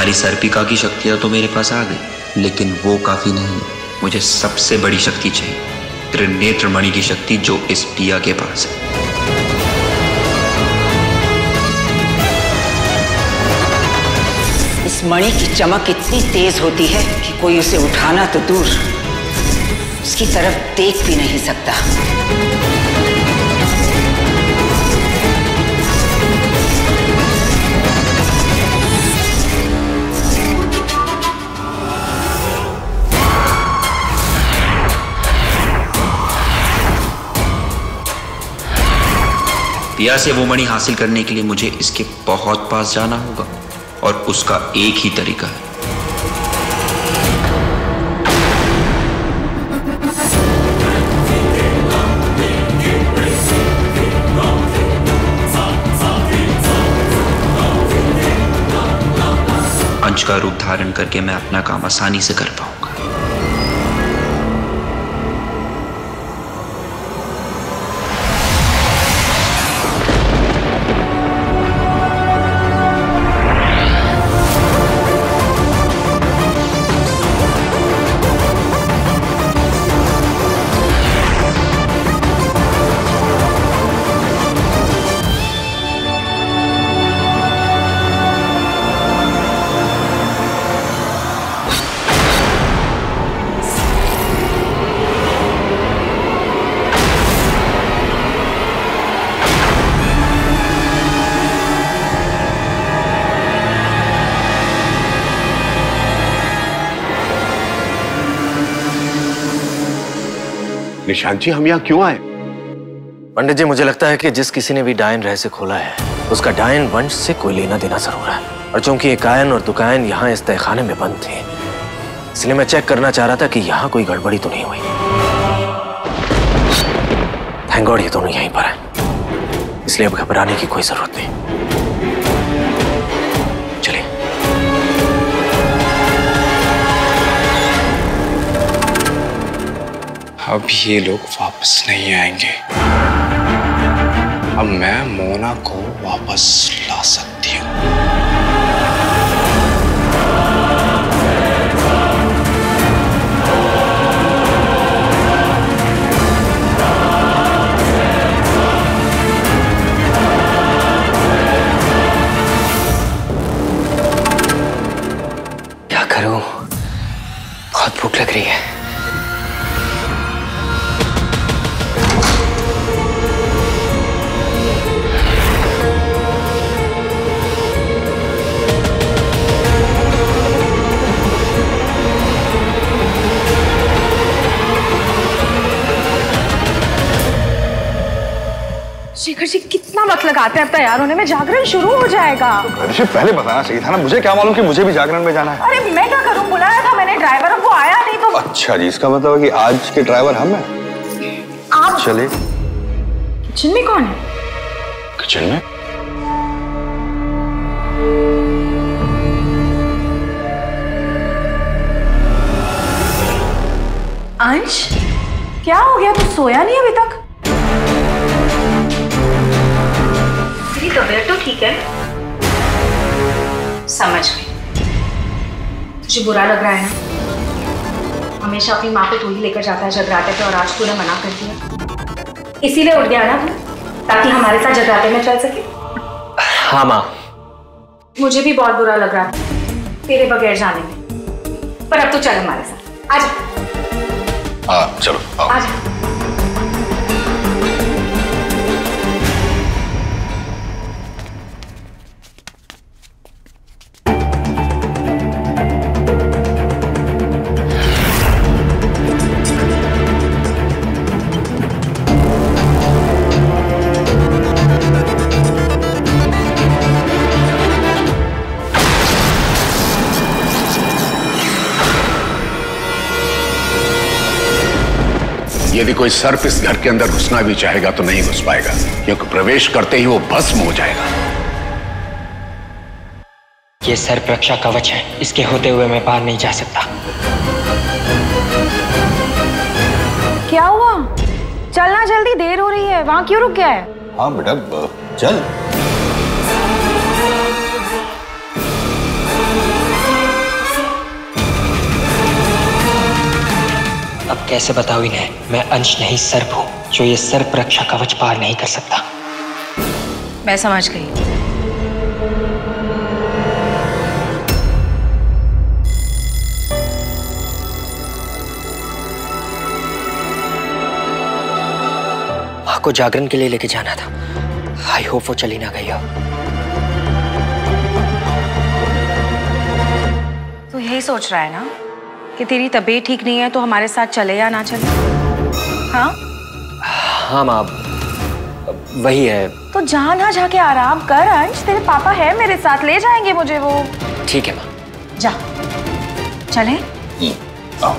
तुम्हारी सर्पिका की शक्तियां तो मेरे पास आ गई, लेकिन वो काफी नहीं। मुझे सबसे बड़ी शक्ति चाहिए, त्रिनेत्र मणि की शक्ति, जो इस पिया के पास है। इस मणि की चमक इतनी तेज होती है कि कोई उसे उठाना तो दूर, उसकी तरफ देख भी नहीं सकता। पिया से वो मणि हासिल करने के लिए मुझे इसके बहुत पास जाना होगा, और उसका एक ही तरीका है। अंश का रूप धारण करके मैं अपना काम आसानी से कर पाऊंगा। निशांत जी, हम यहाँ क्यों आए? पंडित जी, मुझे लगता है कि जिस किसी ने भी डायन रहस्य खोला है, उसका डायन वंश से कोई लेना देना जरूर है। और चूंकि कायन और दुकायन यहाँ इस तहखाने में बंद थे, इसलिए मैं चेक करना चाह रहा था कि यहाँ कोई गड़बड़ी तो नहीं हुई। थैंक गॉड ये दोनों यहीं पर हैं, इसलिए अब घबराने की कोई जरूरत नहीं। चलिए। अब ये लोग वापस नहीं आएंगे। अब मैं मोना को वापस ला सकती हूँ। क्या करूं? बहुत भूख लग रही है। शेखर जी कितना वक्त लगाते हैं अब तैयार होने में, जागरण शुरू हो जाएगा। तो पहले बताना चाहिए था ना, मुझे क्या मालूम कि मुझे भी जागरण में जाना है। अरे मैं क्या करूं, बुलाया था मैंने ड्राइवर, अब वो आया नहीं तो। अच्छा जी, इसका मतलब है कि आज के ड्राइवर हम हैं। आप चलिए। किचन में कौन है? किचन में? अंश, क्या हो गया, तू सोया नहीं अभी तक? तेरी तबीयत तो ठीक है? समझ गई। तुझे बुरा लग रहा है ना? हमेशा अपनी माँ को तू ही लेकर जाता है जगराते पे, और आज तूने मना कर दिया, इसीलिए उठ गया ना तू, ताकि हमारे साथ जगराते में चल सके। हाँ माँ। मुझे भी बहुत बुरा लग रहा था तेरे बगैर जाने में, पर अब तो चल हमारे साथ, आजा। हाँ चलो आओ। आजा। यदि कोई सर्प इस घर के अंदर घुसना भी चाहेगा तो नहीं घुस पाएगा, क्योंकि प्रवेश करते ही वो भस्म हो जाएगा। ये सर्प रक्षा कवच है, इसके होते हुए मैं बाहर नहीं जा सकता। क्या हुआ? चलना जल्दी, देर हो रही है। वहां क्यों रुक गया है? हाँ बेटा चल। अब कैसे बताऊं इन्हें, मैं अंश नहीं सर्प हूं, जो ये सर्प रक्षा कवच पार नहीं कर सकता। मैं समझ गई। माँ को जागरण के लिए लेके जाना था। आई होप वो चली ना गई हो। तू यही सोच रहा है ना कि तेरी तबीयत ठीक नहीं है तो हमारे साथ चले या ना चले? हाँ हाँ माँ, वही है। तो जा ना, जाके आराम कर अंश, तेरे पापा है मेरे साथ, ले जाएंगे मुझे वो। ठीक है माँ। जा, चले। आओ।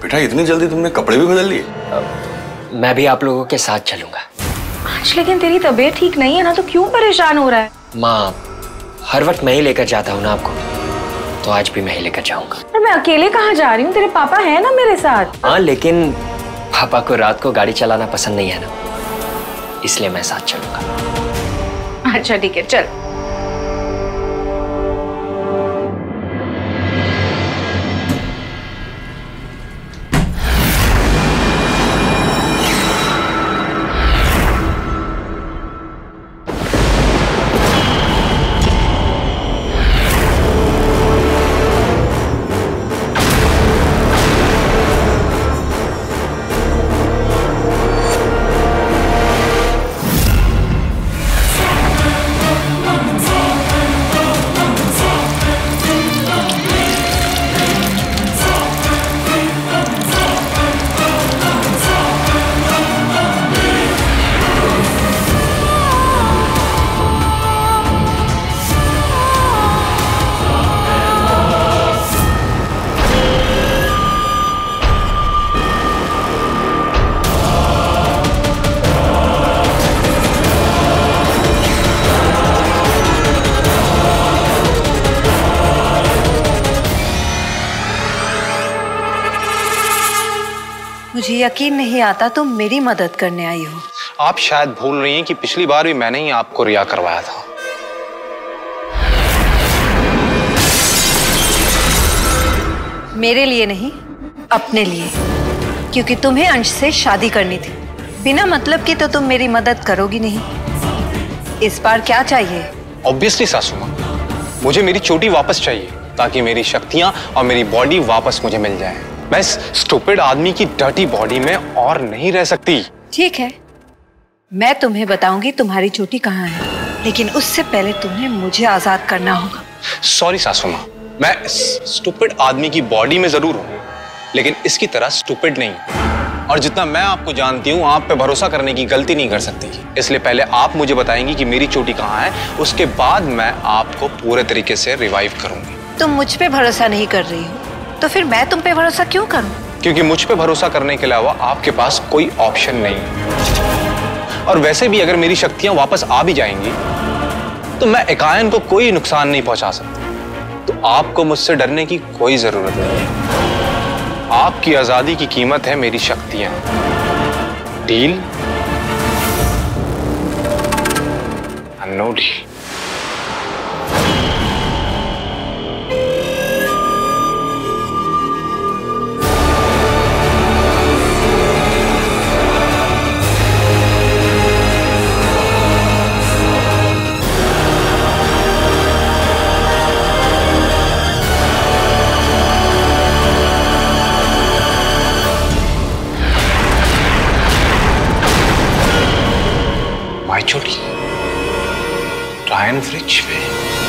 बेटा इतनी जल्दी तुमने कपड़े भी बदल लिए? मैं भी आप लोगों के साथ चलूंगा। अंश लेकिन तेरी तबीयत ठीक नहीं है ना, तो क्यों परेशान हो रहा है? माँ, हर वक्त मैं ही लेकर जाता हूँ ना आपको, तो आज भी मैं ही लेकर जाऊंगा। पर मैं अकेले कहाँ जा रही हूँ, तेरे पापा है ना मेरे साथ। हाँ, लेकिन पापा को रात को गाड़ी चलाना पसंद नहीं है ना, इसलिए मैं साथ चलूंगा। अच्छा ठीक है, चल। मुझे यकीन नहीं आता तुम मेरी मदद करने आई हो। आप शायद भूल रही हैं कि पिछली बार भी मैंने ही आपको रिया करवाया था। मेरे लिए नहीं, अपने लिए, क्योंकि तुम्हें अंश से शादी करनी थी। बिना मतलब की तो तुम मेरी मदद करोगी नहीं। इस बार क्या चाहिए? ऑब्वियसली सासू माँ, मुझे मेरी चोटी वापस चाहिए ताकि मेरी शक्तियां और मेरी बॉडी वापस मुझे मिल जाए। मैं इस स्टूपिड आदमी की डर्टी बॉडी में और नहीं रह सकती। ठीक है, मैं तुम्हें बताऊंगी तुम्हारी चोटी कहाँ है, लेकिन उससे पहले तुम्हें मुझे आजाद करना होगा। सॉरी सासू माँ, मैं इस स्टूपिड आदमी की बॉडी में जरूर हूँ, लेकिन इसकी तरह स्टूपिड नहीं। और जितना मैं आपको जानती हूँ, आप पे भरोसा करने की गलती नहीं कर सकती। इसलिए पहले आप मुझे बताएंगी कि मेरी चोटी कहाँ है, उसके बाद मैं आपको पूरे तरीके से रिवाइव करूंगी। तुम मुझ पे भरोसा नहीं कर रही हो, तो फिर मैं तुम पे भरोसा क्यों करूं? क्योंकि मुझ पे भरोसा करने के अलावा आपके पास कोई ऑप्शन नहीं है। और वैसे भी अगर मेरी शक्तियां वापस आ भी जाएंगी तो मैं एकायन को कोई नुकसान नहीं पहुंचा सकता। तो आपको मुझसे डरने की कोई जरूरत नहीं है। आपकी आजादी की कीमत है मेरी शक्तियां। डील? No deal. चोटी डायन वृक्ष में